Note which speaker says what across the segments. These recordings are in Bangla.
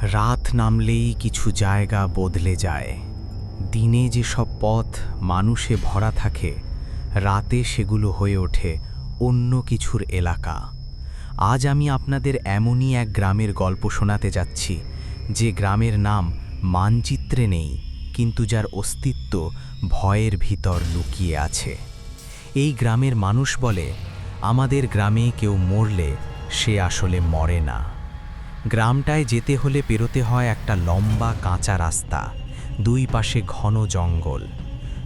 Speaker 1: রাত নামলেই কিছু জায়গা বদলে যায়। দিনে যেসব পথ মানুষে ভরা থাকে, রাতে সেগুলো হয়ে ওঠে অন্য কিছুর এলাকা। আজ আমি আপনাদের এমনই এক গ্রামের গল্প শোনাতে যাচ্ছি, যে গ্রামের নাম মানচিত্রে নেই, কিন্তু যার অস্তিত্ব ভয়ের ভিতর লুকিয়ে আছে। এই গ্রামের মানুষ বলে, আমাদের গ্রামে কেউ মরলে সে আসলে মরে না। গ্রামটায় যেতে হলে পেরোতে হয় একটা লম্বা কাঁচা রাস্তা, দুই পাশে ঘন জঙ্গল।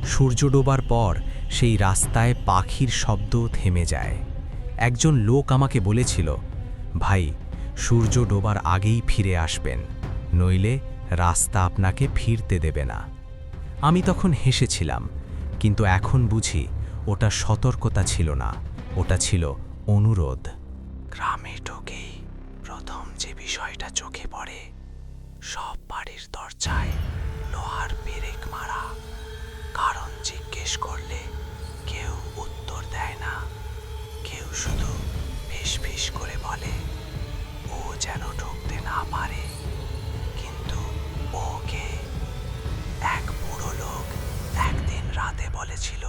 Speaker 1: সূর্য ডোবার পর সেই রাস্তায় পাখির শব্দ থেমে যায়। একজন লোক আমাকে বলেছিল, ভাই, সূর্য ডোবার আগেই ফিরে আসবেন, নইলে রাস্তা আপনাকে ফিরতে দেবে না। আমি তখন হেসেছিলাম, কিন্তু এখন বুঝি ওটা সতর্কতা ছিল না, ওটা ছিল অনুরোধ। গ্রামে ঢোকেই প্রথম যে বিষয়টা চোখে পড়ে, সব বাড়ির দরজায় লোহার পেরেক মারা। কারণ জিজ্ঞেস করলে কেউ উত্তর দেয় না। কেউ শুধু ফিস করে বলে, ও যেন ঢুকতে না পারে। কিন্তু ওকে এক বুড়ো লোক একদিন রাতে বলেছিল,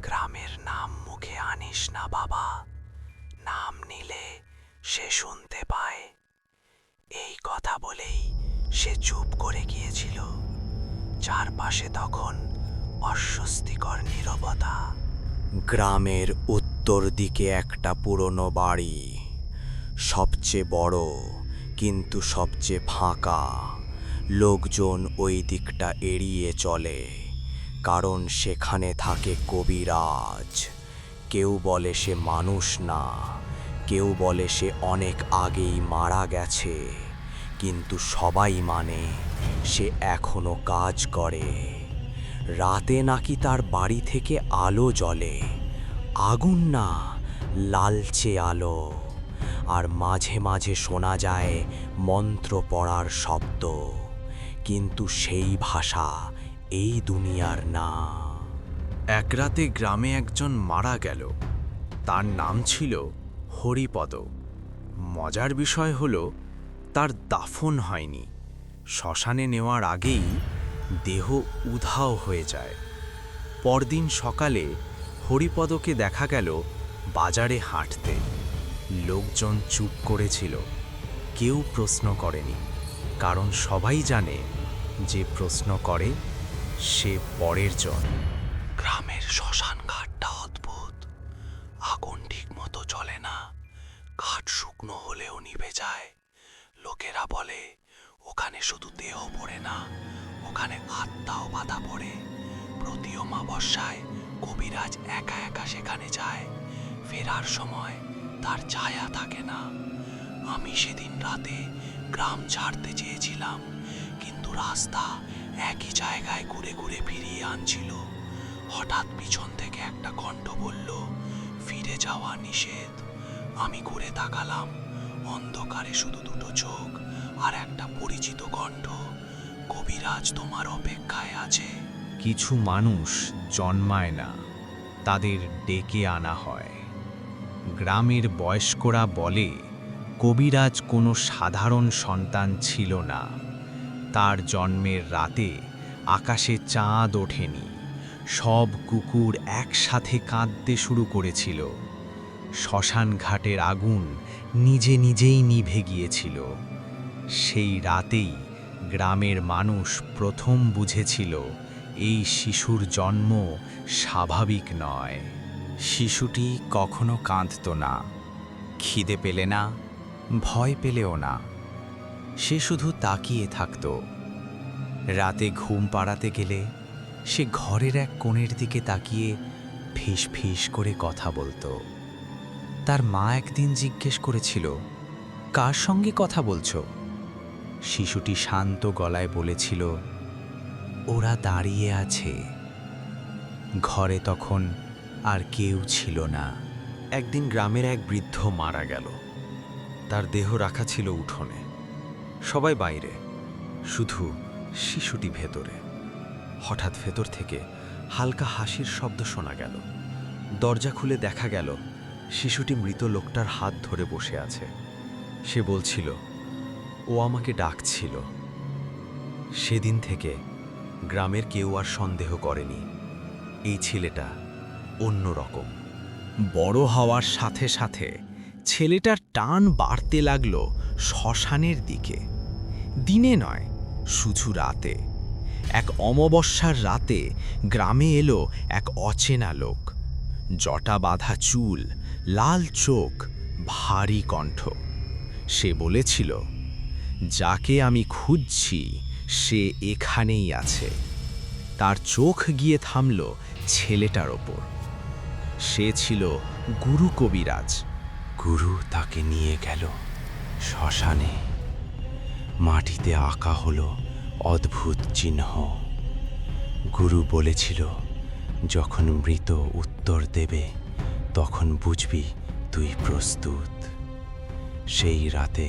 Speaker 1: গ্রামের নাম মুখে আনিস না বাবা, নাম নিলে সে শুনতে পায়। এই কথা বলেই সে চুপ করে গিয়েছিল। চারপাশে তখন অস্বস্তিকর নীরবতা। গ্রামের উত্তর দিকে একটা পুরনো বাড়ি, সবচেয়ে বড় কিন্তু সবচেয়ে ফাঁকা। লোকজন ওই দিকটা এড়িয়ে চলে, কারণ সেখানে থাকে কবিরাজ। কেউ বলে সে মানুষ না, কেউ বলে সে অনেক আগেই মারা গেছে, কিন্তু সবাই মানে সে এখনো কাজ করে। রাতে নাকি তার বাড়ি থেকে আলো জ্বলে, আগুন না, লালচে আলো। আর মাঝে মাঝে শোনা যায় মন্ত্র পড়ার শব্দ, কিন্তু সেই ভাষা এই দুনিয়ার না। এক রাতে গ্রামে একজন মারা গেল। তার নাম ছিল হরিপদ। মজার বিষয় হলো, তার দাফন হয়নি। শ্মশানে নেওয়ার আগেই দেহ উধাও হয়ে যায়। পরদিন সকালে হরিপদকে দেখা গেল বাজারে হাঁটতে। লোকজন চুপ করেছিল, কেউ প্রশ্ন করেনি, কারণ সবাই জানে যে প্রশ্ন করে সে পরের জন। গ্রামের শ্মশান ঘাটটা অদ্ভুত। আগুন ঠিক মতো জ্বলে না, কাঠ শুকনো হলেও নিভে যায়। লোকেরা বলে ওখানে শুধু দেহ পড়ে না, ওখানে আত্মাও বাধা পড়ে। প্রতি অমাবস্যায় কবিরাজ একা একা সেখানে যায়। ফেরার সময় তার ছায়া থাকে না। আমি সেদিন রাতে গ্রাম ছাড়তে চেয়েছিলাম, কিন্তু রাস্তা একই জায়গায় ঘুরে ঘুরে ফিরিয়ে আনছিল। হঠাৎ পিছন থেকে একটা কণ্ঠ বলল, ফিরে যাওয়া নিষেধ। আমি ঘুরে তাকালাম, অন্ধকারে শুধু দুটো চোখ আর একটা পরিচিত কণ্ঠ, কবিরাজ তোমার অপেক্ষায় আছে। কিছু মানুষ জন্মায় না, তাদের ডেকে আনা হয়। গ্রামের বয়স্করা বলে, কবিরাজ কোনো সাধারণ সন্তান ছিল না। তার জন্মের রাতে আকাশে চাঁদ ওঠেনি, সব কুকুর একসাথে কাঁদতে শুরু করেছিল। শ্মশান ঘাটের আগুন নিজে নিজেই নিভে গিয়েছিল। সেই রাতেই গ্রামের মানুষ প্রথম বুঝেছিল এই শিশুর জন্ম স্বাভাবিক নয়। শিশুটি কখনো কাঁদত না, খিদে পেলে না, ভয় পেলেও না। সে শুধু তাকিয়ে থাকত। রাতে ঘুম পাড়াতে গেলে সে ঘরের এক কোণের দিকে তাকিয়ে ফিস ফিস করে কথা বলতো। তার মা একদিন জিজ্ঞেস করেছিল, কার সঙ্গে কথা বলছো? শিশুটি শান্ত গলায় বলেছিল, ওরা দাঁড়িয়ে আছে। ঘরে তখন আর কেউ ছিল না। একদিন গ্রামের এক বৃদ্ধ মারা গেল। তার দেহ রাখা ছিল উঠোনে, সবাই বাইরে, শুধু শিশুটি ভেতরে। হঠাৎ ভেতর থেকে হালকা হাসির শব্দ শোনা গেল। দরজা খুলে দেখা গেল শিশুটি মৃত লোকটার হাত ধরে বসে আছে। সে বলছিল,
Speaker 2: ও আমাকে ডাকছিল। সেদিন থেকে গ্রামের কেউ আর সন্দেহ করেনি এই ছেলেটা অন্যরকম।
Speaker 1: বড় হওয়ার সাথে সাথে ছেলেটার টান বাড়তে লাগলো শ্মশানের দিকে। দিনে নয়, শুধু রাতে। এক অমাবস্যার রাতে গ্রামে এলো এক অচেনা লোক। জটা বাঁধা চুল, লাল চোখ, ভারী কণ্ঠ। সে বলেছিল, যাকে আমি খুঁজছি সে এখানেই আছে। তার চোখ গিয়ে থামল ছেলেটার ওপর। সে ছিল গুরু কবিরাজ।
Speaker 2: গুরু তাকে নিয়ে গেল শ্মশানে। মাটিতে আঁকা হলো অদ্ভুত চিহ্ন। গুরু বলেছিল, যখন মৃত উত্তর দেবে তখন বুঝবি তুই প্রস্তুত। সেই রাতে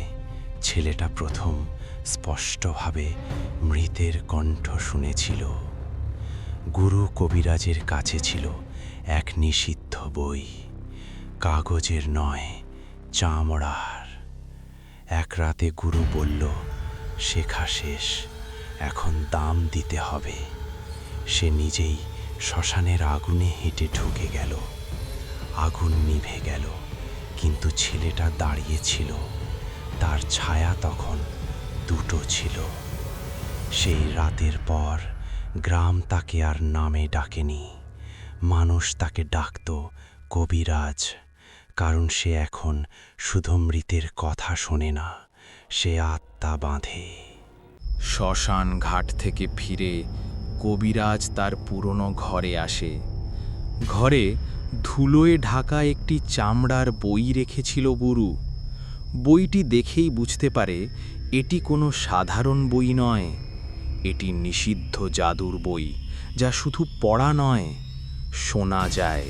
Speaker 2: ছেলেটা প্রথম স্পষ্টভাবে মৃতের কণ্ঠ শুনেছিল। গুরু কবিরাজের কাছে ছিল এক নিষিদ্ধ বই, কাগজের নয়, চামড়ার। এক রাতে গুরু বলল, শেখা শেষ, এখন দাম দিতে হবে। সে নিজেই শ্মশানের আগুনে হেঁটে ঢুকে গেল। আগুন নিভে গেল, কিন্তু ছেলেটা দাঁড়িয়ে ছিল। তার ছায়া তখন দুটো ছিল। সেই রাতের পর গ্রাম তাকে আর নামে ডাকেনি। মানুষ তাকে ডাকত কবিরাজ, কারণ সে এখন শুধু মৃতের কথা শোনে না, সে আত্মা বাঁধে।
Speaker 1: শ্মশান ঘাট থেকে ফিরে কবিরাজ তার পুরনো ঘরে আসে। ঘরে ধুলোয় ঢাকা একটি চামড়ার বই রেখেছিল গুরু। বইটি দেখেই বুঝতে পারে এটি কোনো সাধারণ বই নয়। এটি নিষিদ্ধ জাদুর বই, যা শুধু পড়া নয়, শোনা যায়।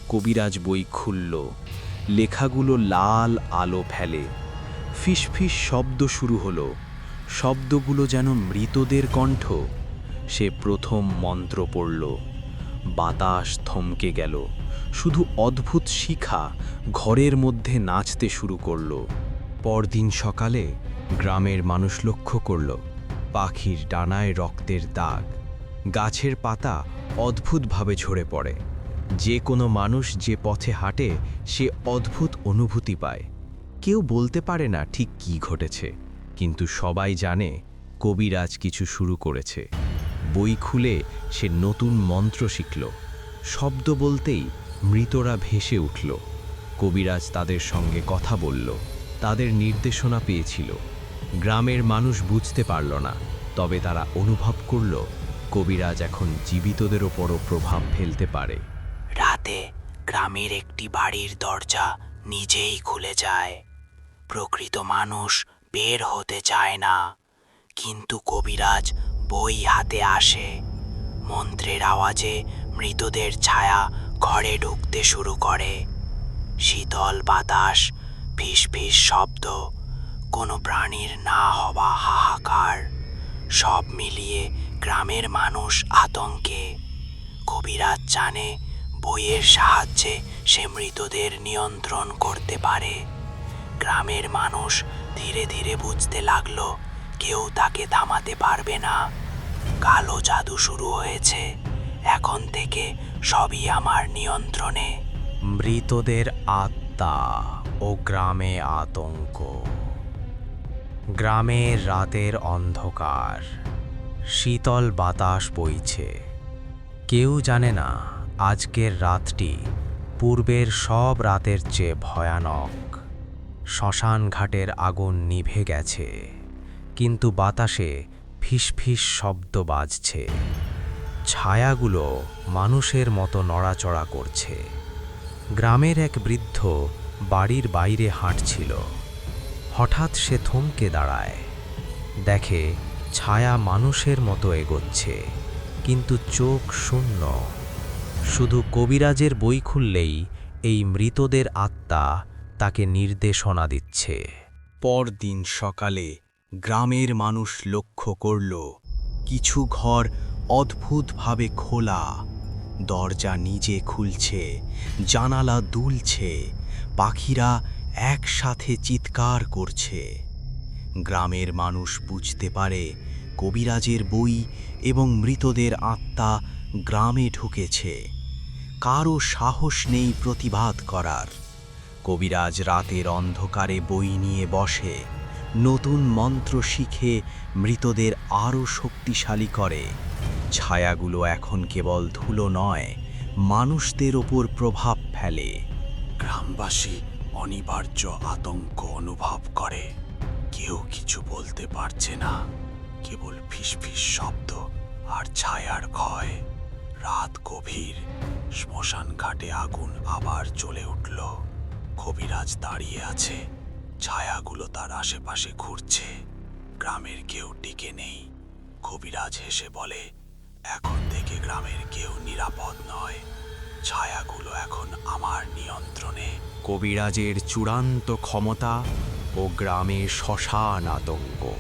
Speaker 1: কবিরাজ বই খুলল। লেখাগুলো লাল আলো ফেলে। ফিসফিস শব্দ শুরু হলো। শব্দগুলো যেন মৃতদের কণ্ঠ। সে প্রথম মন্ত্র পড়ল। বাতাস থমকে গেল। শুধু অদ্ভুত শিখা ঘরের মধ্যে নাচতে শুরু করল। পরদিন সকালে গ্রামের মানুষ লক্ষ্য করল পাখির ডানায় রক্তের দাগ। গাছের পাতা অদ্ভুতভাবে ঝরে পড়ে। যে কোনো মানুষ যে পথে হাঁটে সে অদ্ভুত অনুভূতি পায়। কেউ বলতে পারে না ঠিক কী ঘটেছে, কিন্তু সবাই জানে কবিরাজ কিছু শুরু করেছে। বই খুলে সে নতুন মন্ত্র শিখল। শব্দ বলতেই মৃতরা ভেসে উঠল। কবিরাজ তাদের সঙ্গে কথা বলল, তাদের নির্দেশনা পেয়েছিল। গ্রামের মানুষ বুঝতে পারল না, তবে তারা অনুভব করল কবিরাজ এখন জীবিতদের ওপরও প্রভাব ফেলতে পারে।
Speaker 3: রাতে গ্রামের একটি বাড়ির দরজা নিজেই খুলে যায়। প্রকৃত মানুষ বের হতে চায় না, কিন্তু কবিরাজ বই হাতে আসে। মন্ত্রের আওয়াজে মৃতদের ছায়া ঘরে ঢুকতে শুরু করে। শীতল বাতাস, ফিসফিস শব্দ, কোনো প্রাণীর না হওয়া হাহাকার, সব মিলিয়ে গ্রামের মানুষ আতঙ্কে। কবিরাজ জানে বইয়ের সাহায্যে সে মৃতদের নিয়ন্ত্রণ করতে পারে। গ্রামের মানুষ ধীরে ধীরে বুঝতে লাগলো কেউ তাকে থামাতে পারবে না। কালো জাদু শুরু হয়েছে, এখন থেকে সবই আমার নিয়ন্ত্রণে।
Speaker 1: মৃতদের আত্মা ও গ্রামে আতঙ্ক। গ্রামের রাতের অন্ধকার, শীতল বাতাস বইছে। কেউ জানে না আজকের রাতটি পূর্বের সব রাতের চেয়ে ভয়ানক। শ্মশান ঘাটের আগুন নিভে গেছে, কিন্তু বাতাসে ফিসফিস শব্দ বাজছে। ছায়াগুলো মানুষের মতো নড়াচড়া করছে। গ্রামের এক বৃদ্ধ বাড়ির বাইরে হাঁটছিল। হঠাৎ সে থমকে দাঁড়ায়। দেখে ছায়া মানুষের মতো এগোচ্ছে, কিন্তু চোখ শূন্য। শুধু কবিরাজের বই খুললেই এই মৃতদের আত্মা তাকে নির্দেশনা দিচ্ছে। পরদিন সকালে গ্রামের মানুষ লক্ষ্য করল কিছু ঘর অদ্ভুতভাবে খোলা। দরজা নিজে খুলছে, জানালা দুলছে, পাখিরা একসাথে চিৎকার করছে। গ্রামের মানুষ বুঝতে পারে কবিরাজের বই এবং মৃতদের আত্মা গ্রামে ঢুকেছে। কারও সাহস নেই প্রতিবাদ করার। কবিরাজ রাতের অন্ধকারে বই নিয়ে বসে, নতুন মন্ত্র শিখে মৃতদের আরও শক্তিশালী করে। ছায়াগুলো এখন কেবল ধুলো নয়, মানুষদের ওপর প্রভাব ফেলে।
Speaker 4: গ্রামবাসী অনিবার্য আতঙ্ক অনুভব করে। কেউ কিছু বলতে পারছে না, কেবল ফিসফিস শব্দ আর ছায়ার ক্ষয়। রাত গভীর, শ্মশান ঘাটে আগুন আবার জ্বলে উঠল। কবিরাজ দাঁড়িয়ে আছে, ছায়াগুলো তার আশেপাশে ঘুরছে। গ্রামের কেউ টিকে নেই। কবিরাজ হেসে বলে, এখন থেকে গ্রামের কেউ নিরাপদ নয়। ছায়াগুলো এখন আমার নিয়ন্ত্রণে।
Speaker 1: কবিরাজের চূড়ান্ত ক্ষমতা ও গ্রামের শ্মশান আতঙ্ক।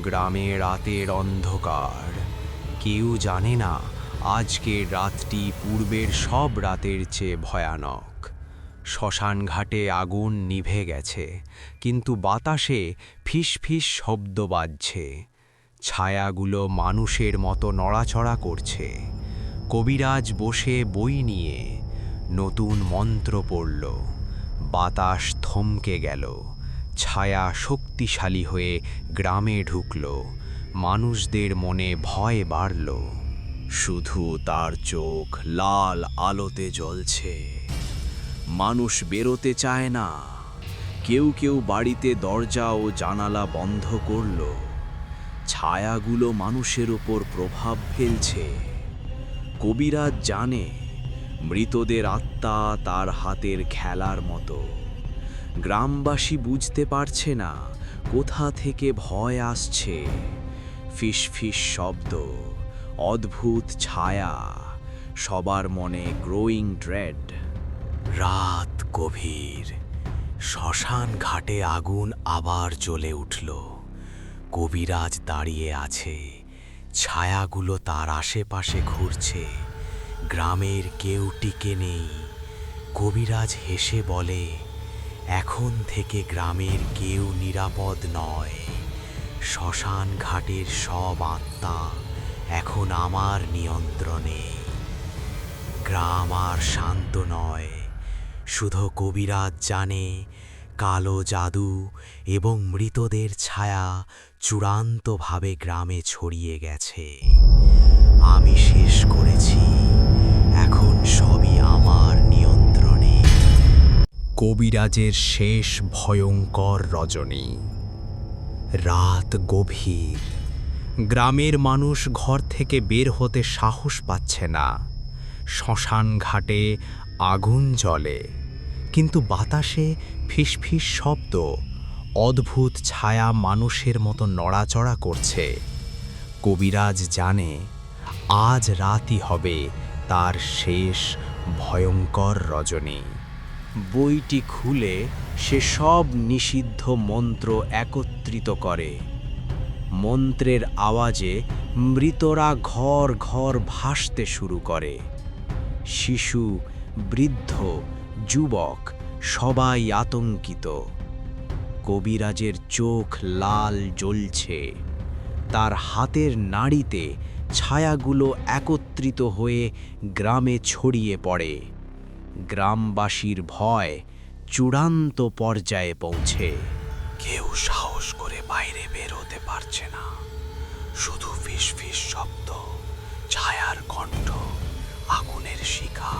Speaker 1: গ্রামে রাতের অন্ধকার। কেউ জানে না আজকের রাতটি পূর্বের সব রাতের চেয়ে ভয়ানক। শ্মশান ঘাটে আগুন নিভে গেছে, কিন্তু বাতাসে ফিসফিস শব্দ বাজছে। ছায়াগুলো মানুষের মতো নড়াচড়া করছে। কবিরাজ বসে বই নিয়ে নতুন মন্ত্র পড়ল। বাতাস থমকে গেল। ছায়া শক্তিশালী হয়ে গ্রামে ঢুকল। মানুষদের মনে ভয় বাড়ল। শুধু তার চোখ লাল আলোতে জ্বলছে। মানুষ বেরোতে চায় না। কেউ কেউ বাড়িতে দরজা ও জানালা বন্ধ করল। ছায়াগুলো মানুষের ওপর প্রভাব ফেলছে। কবিরাজ জানে মৃতদের আত্মা তার হাতের খেলার মতো। গ্রামবাসী বুঝতে পারছে না কোথা থেকে ভয় আসছে। ফিসফিস শব্দ, অদ্ভুত ছায়া, সবার মনে গ্রোয়িং ড্রেড। রাত গভীর, শ্মশান ঘাটে আগুন আবার জ্বলে উঠল। কবিরাজ দাঁড়িয়ে আছে, ছায়াগুলো তার আশেপাশে ঘুরছে। গ্রামের কেউ টিকে নেই। কবিরাজ হেসে বলে, এখন থেকে গ্রামের কেউ নিরাপদ নয়। শ্মশান ঘাটের সব আত্মা এখন আমার নিয়ন্ত্রণে। গ্রাম আর শান্ত নয়। শুধু কবিরাজ জানে কালো জাদু এবং মৃতদের ছায়া চূড়ান্তভাবে গ্রামে ছড়িয়ে গেছে। আমি শেষ করেছি, এখন সবই আমার নিয়ন্ত্রণে। কবিরাজের শেষ ভয়ঙ্কর রজনী। রাত গভীর। গ্রামের মানুষ ঘর থেকে বের হতে সাহস পাচ্ছে না। শ্মশান ঘাটে আগুন জ্বলে, কিন্তু বাতাসে ফিসফিস শব্দ। অদ্ভুত ছায়া মানুষের মতো নড়াচড়া করছে। কবিরাজ জানে আজ রাতই হবে তার শেষ ভয়ঙ্কর রজনী। বইটি খুলে সে সব নিষিদ্ধ মন্ত্র একত্রিত করে। মন্ত্রের আওয়াজে মৃতরা ঘর ঘর ভাসতে শুরু করে। শিশু, বৃদ্ধ, যুবক সবাই আতঙ্কিত। কবিরাজের চোখ লাল জ্বলছে। তার হাতের নাড়িতে ছায়াগুলো একত্রিত হয়ে গ্রামে ছড়িয়ে পড়ে। গ্রামবাসীর ভয় চূড়ান্ত পর্যায়ে পৌঁছে।
Speaker 4: কেউ সাহস করে বাইরে বের হতে পারছে না। শুধু ফিসফিস শব্দ, ছায়ার কণ্ঠ, আগুনের শিখা।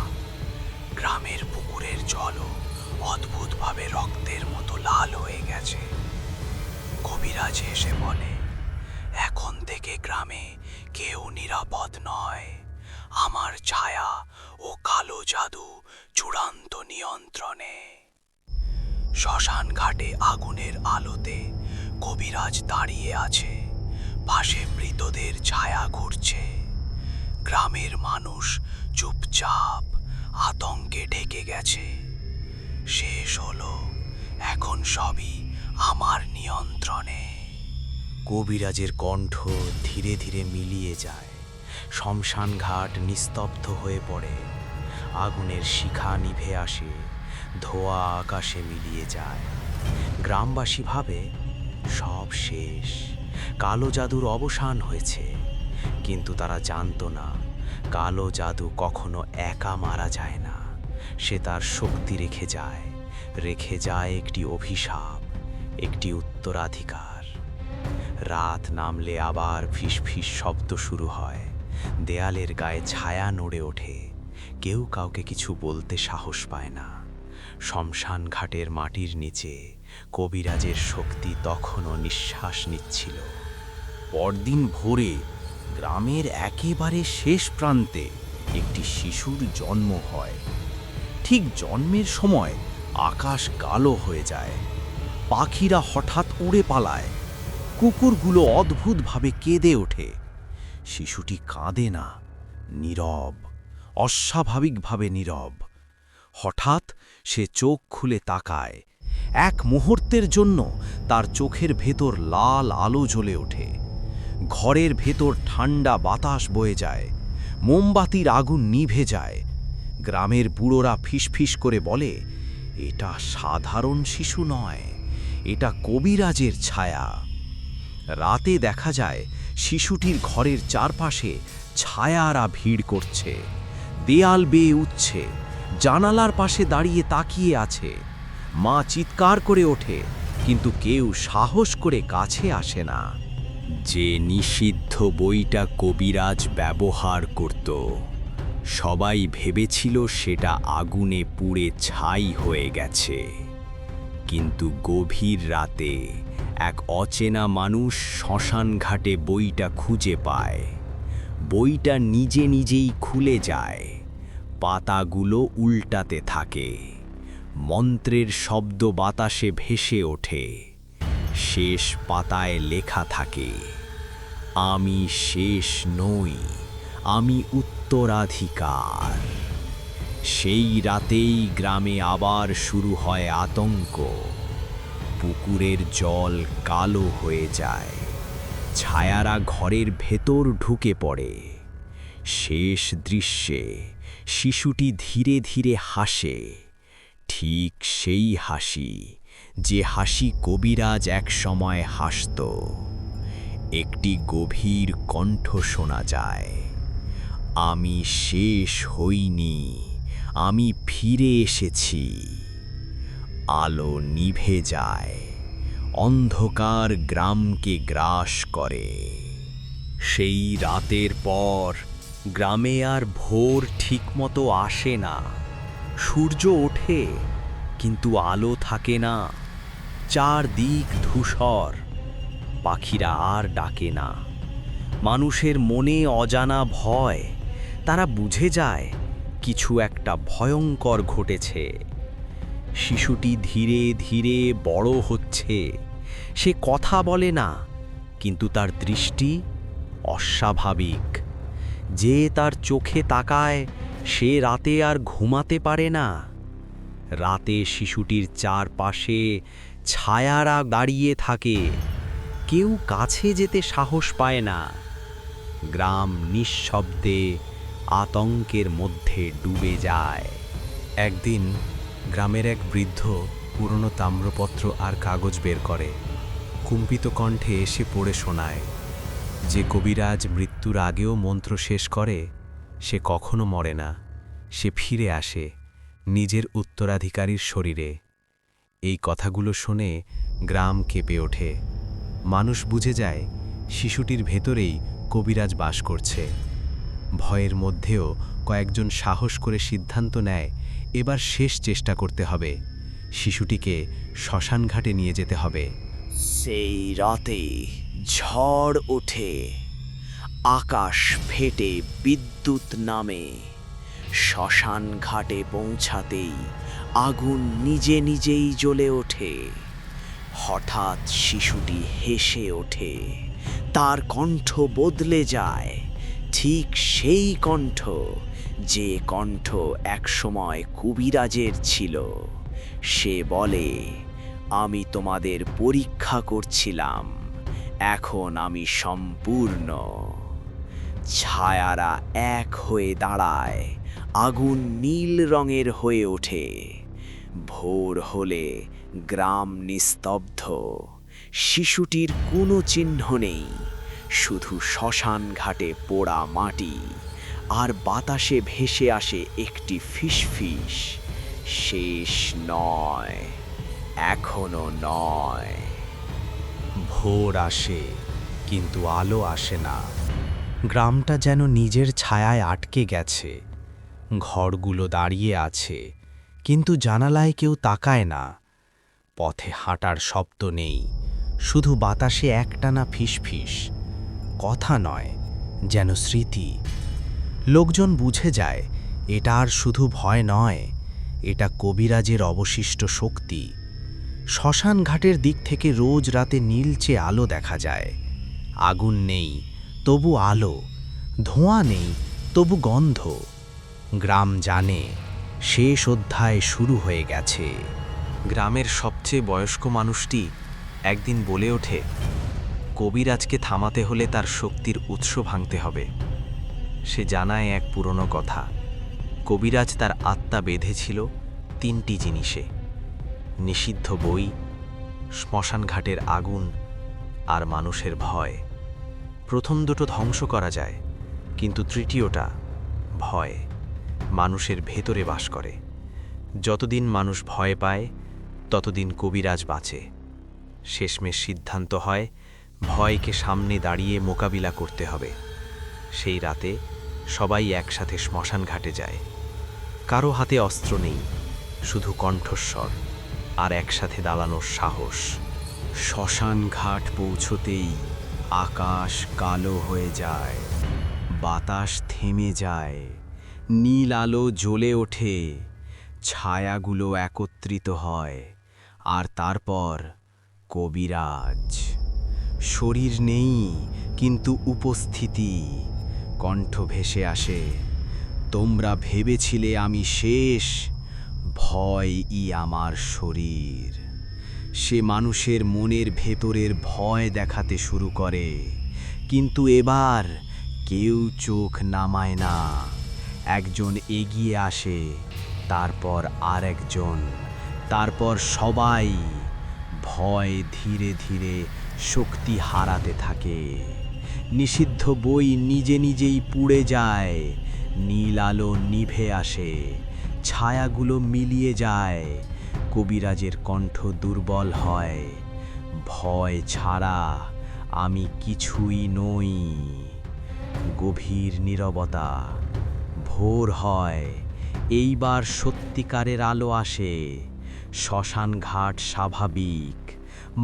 Speaker 4: গ্রামের পুকুরের জলও অদ্ভুতভাবে রক্তের মতো লাল হয়ে গেছে। কবিরাজ এসে বলে, এখন থেকে গ্রামে কেউ নিরাপদ নয়। আমার ছায়া ও কালো জাদু চূড়ান্ত নিয়ন্ত্রণে। শ্মশান ঘাটে আগুনের আলোতে কবিরাজ দাঁড়িয়ে আছে। পাশে মৃতদের ছায়া ঘুরছে। গ্রামের মানুষ চুপচাপ, আতঙ্কে ঢেকে গেছে। শেষ হলো, এখন সবই আমার নিয়ন্ত্রণে।
Speaker 1: কবিরাজের কণ্ঠ ধীরে ধীরে মিলিয়ে যায়। শ্মশান ঘাট নিস্তব্ধ হয়ে পড়ে। আগুনের শিখা নিভে আসে। ধোঁয়া আকাশে মিলিয়ে যায়। গ্রামবাসী ভাবে
Speaker 2: সব শেষ, কালো জাদুর অবসান হয়েছে। কিন্তু তারা জানতো না, কালো জাদু কখনো একা মারা যায় না। সে তার শক্তি রেখে যায় একটি অভিশাপ, একটি উত্তরাধিকার। রাত নামলে আবার ফিসফিস শব্দ শুরু হয়, দেয়ালের গায়ে ছায়া নড়ে ওঠে। কেউ কাউকে কিছু বলতে সাহস পায় না। শ্মশান ঘাটের মাটির নিচে কবিরাজের শক্তি তখনও নিঃশ্বাস নিচ্ছিল।
Speaker 4: পরদিন ভোরে গ্রামের একেবারে শেষ প্রান্তে একটি শিশুর জন্ম হয়। ঠিক জন্মের সময় আকাশ কালো হয়ে যায়, পাখিরা হঠাৎ উড়ে পালায়, কুকুরগুলো অদ্ভুতভাবে কেঁদে ওঠে। শিশুটি কাঁদে না, নীরব, অস্বাভাবিকভাবে নীরব। হঠাৎ সে চোখ খুলে তাকায়। এক মুহূর্তের জন্য তার চোখের ভেতর লাল আলো জ্বলে ওঠে। ঘরের ভেতর ঠান্ডা বাতাস বয়ে যায়, মোমবাতির আগুন নিভে যায়। গ্রামের বুড়োরা ফিসফিস করে বলে, এটা সাধারণ শিশু নয়, এটা কবিরাজের ছায়া। রাতে দেখা যায় শিশুটির ঘরের চারপাশে ছায়ারা ভিড় করছে, দেয়াল বেয়ে উঠছে, জানালার পাশে দাঁড়িয়ে তাকিয়ে আছে। মা চিৎকার করে ওঠে, কিন্তু কেউ সাহস করে কাছে আসে না।
Speaker 2: যে নিষিদ্ধ বইটা কবিরাজ ব্যবহার করত, সবাই ভেবেছিল সেটা আগুনে পুড়ে ছাই হয়ে গেছে। কিন্তু গভীর রাতে এক অচেনা মানুষ শ্মশান ঘাটে বইটা খুঁজে পায়। বইটা নিজে নিজেই খুলে যায়, পাতাগুলো উল্টাতে থাকে, মন্ত্রের শব্দ বাতাসে ভেসে ওঠে। শেষ পাতায় লেখা থাকে, আমি শেষ নই, আমি উত্তরাধিকার। সেই রাতেই গ্রামে আবার শুরু হয় আতঙ্ক। পুকুরের জল কালো হয়ে যায়, ছায়ারা ঘরের ভেতর ঢুকে পড়ে। শেষ দৃশ্যে শিশুটি ধীরে ধীরে হাসে, ঠিক সেই হাসি যে হাসি কবিরাজ একসময় হাসত। একটি গভীর কণ্ঠ শোনা যায়, আমি শেষ হইনি, আমি ফিরে এসেছি। আলো নিভে যায়, অন্ধকার গ্রামকে গ্রাস করে। সেই রাতের পর গ্রামে আর ভোর ঠিকমতো আসে না। সূর্য ওঠে, কিন্তু আলো থাকে না। চারদিক ধূসর, পাখিরা আর ডাকে না। মানুষের মনে অজানা ভয়, তারা বুঝে যায় কিছু একটা ভয়ঙ্কর ঘটেছে। শিশুটি ধীরে ধীরে বড় হচ্ছে। সে কথা বলে না, কিন্তু তার দৃষ্টি অস্বাভাবিক। যে তার চোখে তাকায় সে রাতে আর ঘুমাতে পারে না। রাতে শিশুটির চারপাশে ছায়ারা দাঁড়িয়ে থাকে, কেউ কাছে যেতে সাহস পায় না। গ্রাম নিঃশব্দে আতঙ্কের মধ্যে ডুবে যায়।
Speaker 1: একদিন গ্রামের এক বৃদ্ধ পুরনো তাম্রপত্র আর কাগজ বের করে, কুম্পিত কণ্ঠে এসে পড়ে শোনায়, যে কবিরাজ মৃত্যুর আগেও মন্ত্র শেষ করে সে কখনো মরে না, সে ফিরে আসে নিজের উত্তরাধিকারীর শরীরে। এই কথাগুলো শুনে গ্রাম কেঁপে ওঠে। মানুষ বুঝে যায় শিশুটির ভেতরেই কবিরাজ বাস করছে। ভয়ের মধ্যেও কয়েকজন সাহস করে সিদ্ধান্ত নেয়, এবার শেষ চেষ্টা করতে হবে, শিশুটিকে শ্মশানঘাটে নিয়ে যেতে হবে।
Speaker 3: সেই রাতে ঝড় ওঠে, আকাশ ফেটে বিদ্যুৎ নামে। শ্মশান ঘাটে পৌঁছাতেই আগুন নিজে নিজেই জ্বলে ওঠে। হঠাৎ শিশুটি হেসে ওঠে, তার কণ্ঠ বদলে যায়, ঠিক সেই কণ্ঠ যে কণ্ঠ একসময় কবিরাজের ছিল। সে বলে, আমি তোমাদের পরীক্ষা করছিলাম, এখন আমি সম্পূর্ণ। ছায়ারা এক হয়ে দাঁড়ায়, আগুন নীল রঙের হয়ে ওঠে। ভোর হলে গ্রাম নিস্তব্ধ, শিশুটির কোনো চিহ্ন নেই, শুধু শ্মশান ঘাটে পোড়া মাটি, আর বাতাসে ভেসে আসে একটি ফিসফিস, শেষ নয়, এখনো নয়।
Speaker 1: ভোর আসে, কিন্তু আলো আসে না। গ্রামটা যেন নিজের ছায়ায় আটকে গেছে। ঘরগুলো দাঁড়িয়ে আছে, কিন্তু জানালায় কেউ তাকায় না। পথে হাঁটার শব্দ নেই, শুধু বাতাসে একটানা ফিসফিস। কথা নয়, যেন স্মৃতি। লোকজন বুঝে যায় এটা আর শুধু ভয় নয়, এটা কবিরাজের অবশিষ্ট শক্তি। শ্মশান ঘাটের দিক থেকে রোজ রাতে নীলচে আলো দেখা যায়। আগুন নেই, তবু আলো। ধোঁয়া নেই, তবু গন্ধ। গ্রাম জানে শেষ অধ্যায় শুরু হয়ে গেছে।
Speaker 2: গ্রামের সবচেয়ে বয়স্ক মানুষটি একদিন বলে ওঠে, কবিরাজকে থামাতে হলে তার শক্তির উৎস ভাঙতে হবে। সে জানায় এক পুরনো কথা, কবিরাজ তার আত্মা বেঁধেছিল 3টি জিনিসে: নিষিদ্ধ বই, শ্মশানঘাটের আগুন, আর মানুষের ভয়। প্রথম দুটো ধ্বংস করা যায়, কিন্তু তৃতীয়টা, ভয়, মানুষের ভেতরে বাস করে। যতদিন মানুষ ভয় পায়, ততদিন কবিরাজ বাঁচে। শেষমেশ সিদ্ধান্ত হয় ভয়কে সামনে দাঁড়িয়ে মোকাবিলা করতে হবে। সেই রাতে সবাই একসাথে শ্মশান ঘাটে যায়। কারো হাতে অস্ত্র নেই, শুধু কণ্ঠস্বর আর একসাথে দাঁড়ানোর সাহস।
Speaker 4: শ্মশান ঘাট পৌঁছতেই আকাশ কালো হয়ে যায়, বাতাস থেমে যায়, নীল আলো জ্বলে ওঠে, ছায়াগুলো একত্রিত হয়, আর তারপর কবিরাজ। শরীর নেই, কিন্তু উপস্থিতি। কণ্ঠ ভেসে আসে, তোমরা ভেবেছিলে আমি শেষ, ভয়ই আমার শরীর। সে মানুষের মনের ভেতরের ভয় দেখাতে শুরু করে, কিন্তু এবার কেউ চোখ নামায় না। একজন এগিয়ে আসে, তারপর আরেকজন, তারপর সবাই। ভয় ধীরে ধীরে শক্তি হারাতে থাকে। নিষিদ্ধ বই নিজে নিজেই পুড়ে যায়, নীল আলো নিভে আসে, ছায়াগুলো মিলিয়ে যায়। কবিরাজের কণ্ঠ দুর্বল হয়, ভয় ছাড়া আমি কিছুই নই। গভীর নীরবতা। ভোর হয়, এইবার সত্যিকারের আলো আসে। শ্মশান ঘাট স্বাভাবিক।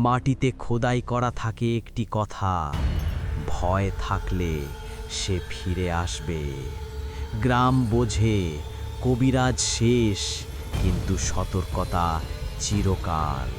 Speaker 4: মাটিতে খোদাই করা থাকে একটি কথা, ভয় থাকলে সে ফিরে আসবে। গ্রাম বোঝে কবিরাজ শেষ, কিন্তু সতর্কতা চিরকাল।